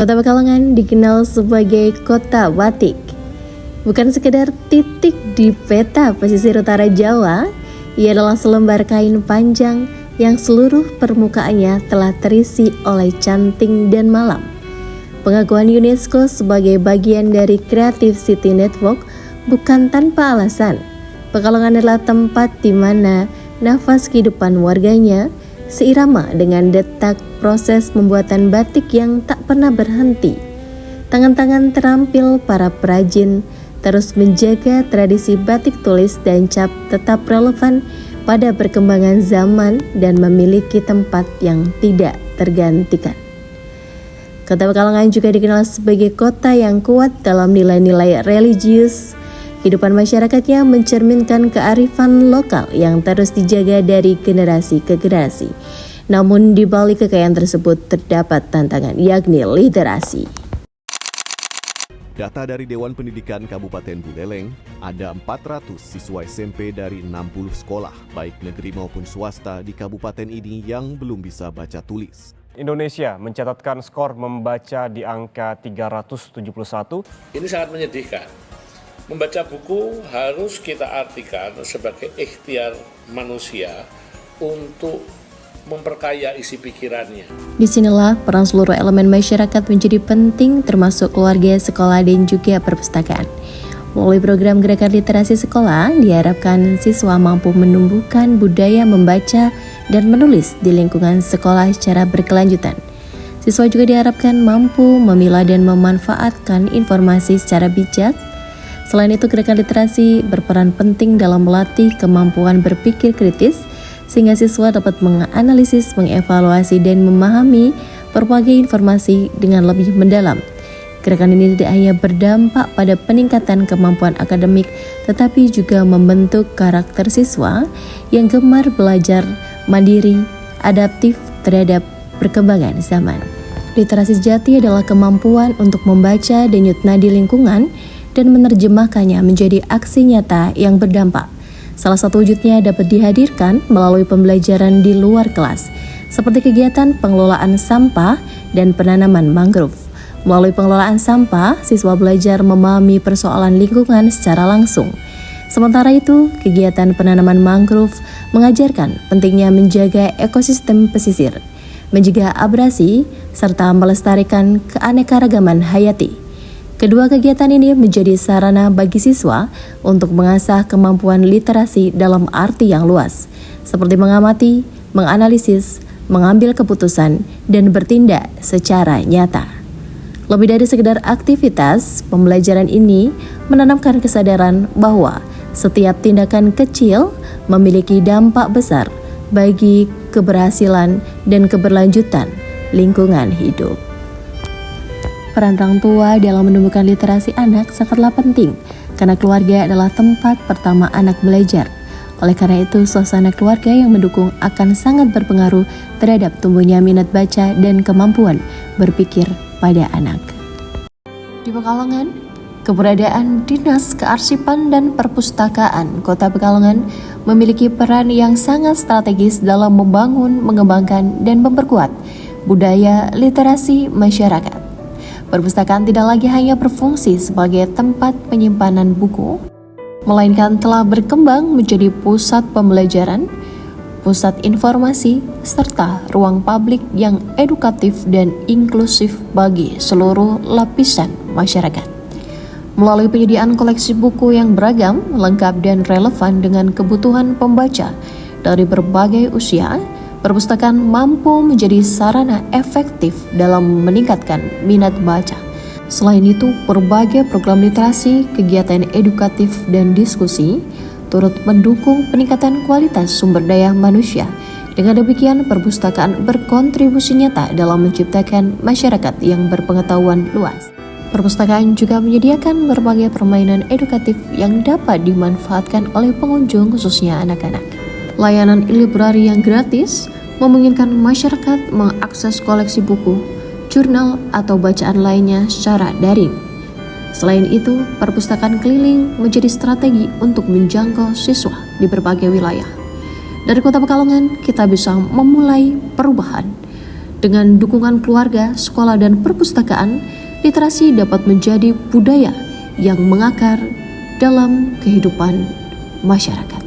Kota Pekalongan dikenal sebagai kota batik. Bukan sekedar titik di peta pesisir utara Jawa, ia adalah selembar kain panjang yang seluruh permukaannya telah terisi oleh canting dan malam. Pengakuan UNESCO sebagai bagian dari Creative City Network bukan tanpa alasan. Pekalongan adalah tempat di mana nafas kehidupan warganya seirama dengan detak proses pembuatan batik yang tak pernah berhenti. Tangan-tangan terampil para perajin terus menjaga tradisi batik tulis dan cap tetap relevan pada perkembangan zaman dan memiliki tempat yang tidak tergantikan. Kota Pekalongan juga dikenal sebagai kota yang kuat dalam nilai-nilai religius. Kehidupan masyarakatnya mencerminkan kearifan lokal yang terus dijaga dari generasi ke generasi. Namun di balik kekayaan tersebut terdapat tantangan, yakni literasi. Data dari Dewan Pendidikan Kabupaten Buleleng, ada 400 siswa SMP dari 60 sekolah, baik negeri maupun swasta di kabupaten ini yang belum bisa baca tulis. Indonesia mencatatkan skor membaca di angka 371. Ini sangat menyedihkan. Membaca buku harus kita artikan sebagai ikhtiar manusia untuk memperkaya isi pikirannya. Disinilah peran seluruh elemen masyarakat menjadi penting, termasuk keluarga, sekolah, dan juga perpustakaan. Melalui program Gerakan Literasi Sekolah, diharapkan siswa mampu menumbuhkan budaya membaca dan menulis di lingkungan sekolah secara berkelanjutan. Siswa juga diharapkan mampu memilah dan memanfaatkan informasi secara bijak. Selain itu, gerakan literasi berperan penting dalam melatih kemampuan berpikir kritis, sehingga siswa dapat menganalisis, mengevaluasi, dan memahami berbagai informasi dengan lebih mendalam. Gerakan ini tidak hanya berdampak pada peningkatan kemampuan akademik, tetapi juga membentuk karakter siswa yang gemar belajar, mandiri, adaptif terhadap perkembangan zaman. Literasi sejati adalah kemampuan untuk membaca denyut nadi lingkungan dan menerjemahkannya menjadi aksi nyata yang berdampak. Salah satu wujudnya dapat dihadirkan melalui pembelajaran di luar kelas, seperti kegiatan pengelolaan sampah dan penanaman mangrove. Melalui pengelolaan sampah, siswa belajar memahami persoalan lingkungan secara langsung. Sementara itu, kegiatan penanaman mangrove mengajarkan pentingnya menjaga ekosistem pesisir, mencegah abrasi, serta melestarikan keanekaragaman hayati. Kedua kegiatan ini menjadi sarana bagi siswa untuk mengasah kemampuan literasi dalam arti yang luas, seperti mengamati, menganalisis, mengambil keputusan, dan bertindak secara nyata. Lebih dari sekedar aktivitas, pembelajaran ini menanamkan kesadaran bahwa setiap tindakan kecil memiliki dampak besar bagi keberhasilan dan keberlanjutan lingkungan hidup. Peran orang tua dalam menumbuhkan literasi anak sangatlah penting, karena keluarga adalah tempat pertama anak belajar. Oleh karena itu, suasana keluarga yang mendukung akan sangat berpengaruh terhadap tumbuhnya minat baca dan kemampuan berpikir pada anak. Di Pekalongan, keberadaan Dinas Kearsipan dan Perpustakaan Kota Pekalongan memiliki peran yang sangat strategis dalam membangun, mengembangkan, dan memperkuat budaya literasi masyarakat. Perpustakaan tidak lagi hanya berfungsi sebagai tempat penyimpanan buku, melainkan telah berkembang menjadi pusat pembelajaran, pusat informasi, serta ruang publik yang edukatif dan inklusif bagi seluruh lapisan masyarakat. Melalui penyediaan koleksi buku yang beragam, lengkap, dan relevan dengan kebutuhan pembaca dari berbagai usia, perpustakaan mampu menjadi sarana efektif dalam meningkatkan minat baca. Selain itu, berbagai program literasi, kegiatan edukatif, dan diskusi turut mendukung peningkatan kualitas sumber daya manusia. Dengan demikian, perpustakaan berkontribusi nyata dalam menciptakan masyarakat yang berpengetahuan luas. Perpustakaan juga menyediakan berbagai permainan edukatif yang dapat dimanfaatkan oleh pengunjung, khususnya anak-anak. Layanan e-library yang gratis memungkinkan masyarakat mengakses koleksi buku, jurnal, atau bacaan lainnya secara daring. Selain itu, perpustakaan keliling menjadi strategi untuk menjangkau siswa di berbagai wilayah. Dari Kota Pekalongan, kita bisa memulai perubahan Dengan dukungan keluarga, sekolah, dan perpustakaan, literasi dapat menjadi budaya yang mengakar dalam kehidupan masyarakat.